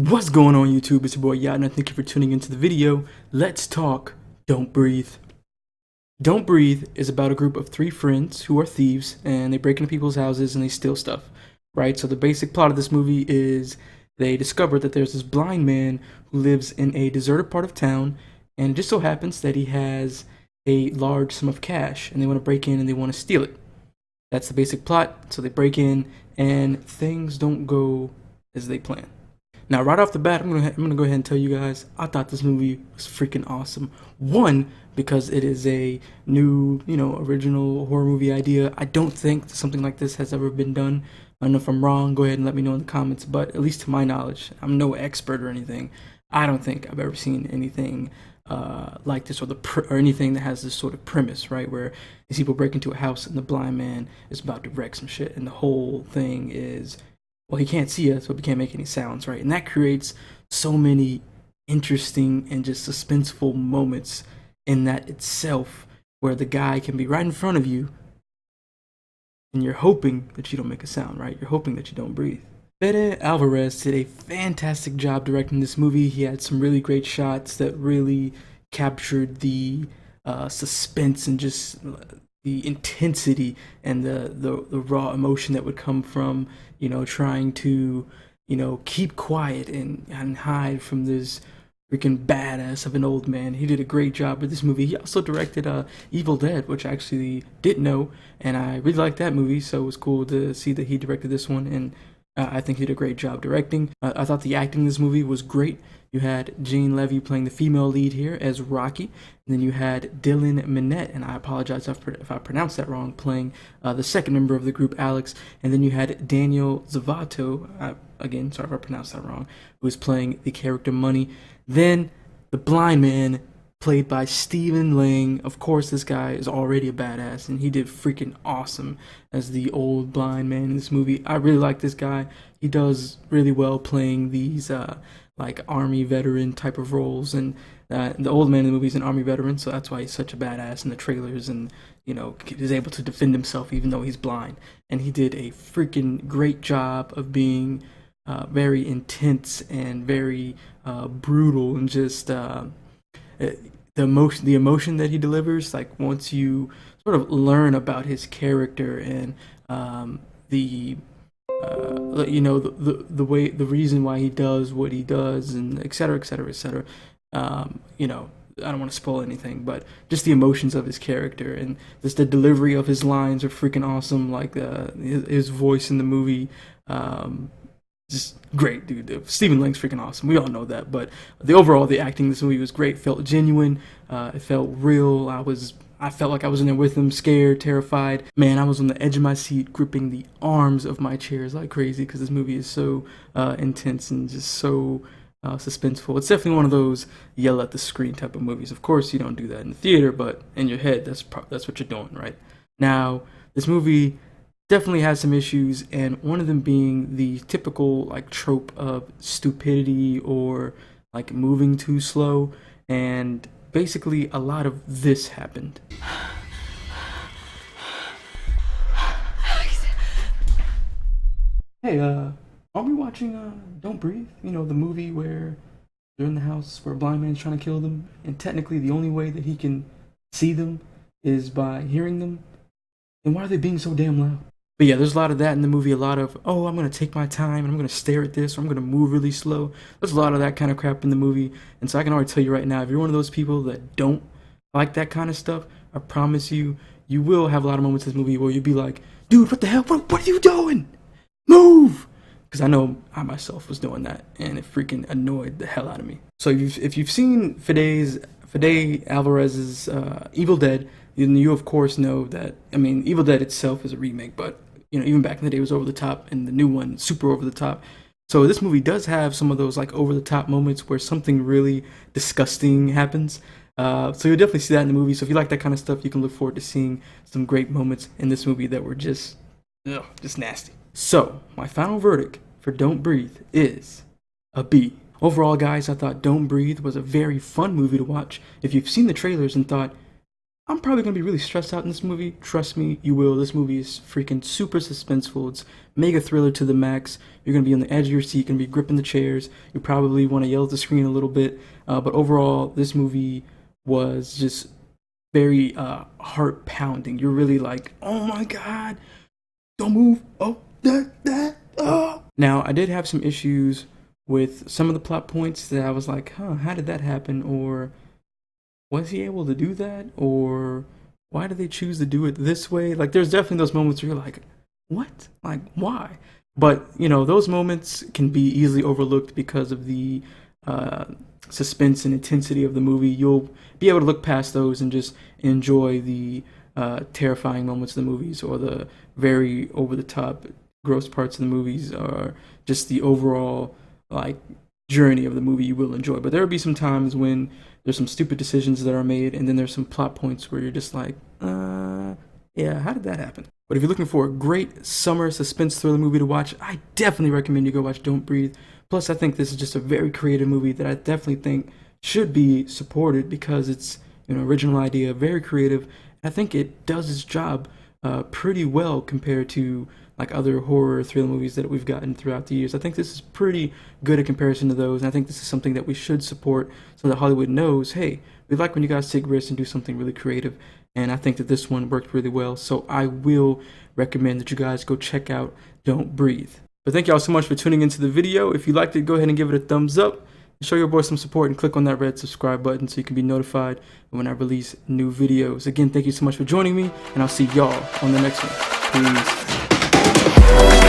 What's going on YouTube? It's your boy Yotna. Thank you for tuning into the video. Let's talk Don't Breathe. Don't Breathe is about a group of three friends who are thieves and they break into people's houses and they steal stuff, right? So the basic plot of this movie is they discover that there's this blind man who lives in a deserted part of town, and it just so happens that he has a large sum of cash and they want to break in and they want to steal it. That's the basic plot. So they break in and things don't go as they plan. Now, right off the bat, I'm gonna go ahead and tell you guys, I thought this movie was freaking awesome. One, because it is a new, original horror movie idea. I don't think something like this has ever been done. I don't know if I'm wrong. Go ahead and let me know in the comments. But at least to my knowledge, I'm no expert or anything. I don't think I've ever seen anything like this, or anything that has this sort of premise, right? Where these people break into a house and the blind man is about to wreck some shit, and the whole thing is, well, he can't see us, so he can't make any sounds, right? And that creates so many interesting and just suspenseful moments in that itself, where the guy can be right in front of you and you're hoping that you don't make a sound, right? You're hoping that you don't breathe. Fede Alvarez did a fantastic job directing this movie. He had some really great shots that really captured the suspense and just the intensity and the raw emotion that would come from, trying to, keep quiet and hide from this freaking badass of an old man. He did a great job with this movie. He also directed Evil Dead, which I actually didn't know, and I really liked that movie, so it was cool to see that he directed this one, and I think he did a great job directing. I thought the acting in this movie was great. You had Jean Levy playing the female lead here as Rocky, and then you had Dylan Minnette, and I apologize if I pronounced that wrong, playing the second member of the group, Alex, and then you had Daniel Zavato, again, sorry if I pronounced that wrong, who was playing the character Money. Then the blind man, played by Stephen Lang. Of course, this guy is already a badass, and he did freaking awesome as the old blind man in this movie. I really like this guy. He does really well playing these like army veteran type of roles, and the old man in the movie is an army veteran, so that's why he's such a badass in the trailers, and is able to defend himself even though he's blind. And he did a freaking great job of being very intense and very brutal, and just the emotion that he delivers, like once you sort of learn about his character and the the reason why he does what he does, and et cetera, et cetera, et cetera. I don't want to spoil anything, but just the emotions of his character and just the delivery of his lines are freaking awesome. Like his voice in the movie, just great, dude. Stephen Lang's freaking awesome. We all know that, but the acting in this movie was great. It felt genuine. It felt real. I felt like I was in there with him, scared, terrified. Man, I was on the edge of my seat, gripping the arms of my chairs like crazy, because this movie is so intense and just so suspenseful. It's definitely one of those yell at the screen type of movies. Of course, you don't do that in the theater, but in your head, that's what you're doing, right? Now, this movie definitely has some issues, and one of them being the typical like trope of stupidity or like moving too slow, and basically a lot of this happened. Hey, are we watching Don't Breathe? The movie where they're in the house where a blind man's trying to kill them, and technically the only way that he can see them is by hearing them. Then why are they being so damn loud? But yeah, there's a lot of that in the movie. A lot of, oh, I'm gonna take my time and I'm gonna stare at this, or I'm gonna move really slow. There's a lot of that kind of crap in the movie, and so I can already tell you right now, if you're one of those people that don't like that kind of stuff, I promise you, you will have a lot of moments in this movie where you'll be like, dude, what the hell? What are you doing? Move! Because I know I myself was doing that, and it freaking annoyed the hell out of me. So if you've seen Fede Alvarez's Evil Dead, you of course know that, Evil Dead itself is a remake, but even back in the day it was over the top, and the new one super over the top. So this movie does have some of those like over the top moments where something really disgusting happens. So you'll definitely see that in the movie. So if you like that kind of stuff, you can look forward to seeing some great moments in this movie that were just nasty. So my final verdict for Don't Breathe is a B. Overall, guys, I thought Don't Breathe was a very fun movie to watch. If you've seen the trailers and thought, I'm probably gonna be really stressed out in this movie. Trust me, you will. This movie is freaking super suspenseful. It's mega thriller to the max. You're gonna be on the edge of your seat, gonna be gripping the chairs. You probably want to yell at the screen a little bit. But overall, this movie was just very heart pounding. You're really like, oh my god, don't move. Oh, that. Oh. Now, I did have some issues with some of the plot points that I was like, how did that happen? Or was he able to do that? Or why did they choose to do it this way? Like, there's definitely those moments where you're like, what? Like, why? But, those moments can be easily overlooked because of the suspense and intensity of the movie. You'll be able to look past those and just enjoy the terrifying moments of the movies, or the very over-the-top gross parts of the movies, or just the overall, like, journey of the movie you will enjoy. But there will be some times when there's some stupid decisions that are made, and then there's some plot points where you're just like, yeah, how did that happen? But if you're looking for a great summer suspense thriller movie to watch, I definitely recommend you go watch Don't Breathe. Plus, I think this is just a very creative movie that I definitely think should be supported, because it's an original idea, very creative. I think it does its job pretty well compared to like other horror thriller movies that we've gotten throughout the years. I think this is pretty good in comparison to those, and I think this is something that we should support, so that Hollywood knows, hey, we like when you guys take risks and do something really creative. And I think that this one worked really well, so I will recommend that you guys go check out Don't Breathe. But thank y'all so much for tuning into the video. If you liked it, go ahead and give it a thumbs up. Show your boy some support and click on that red subscribe button so you can be notified when I release new videos. Again, thank you so much for joining me, and I'll see y'all on the next one. Peace.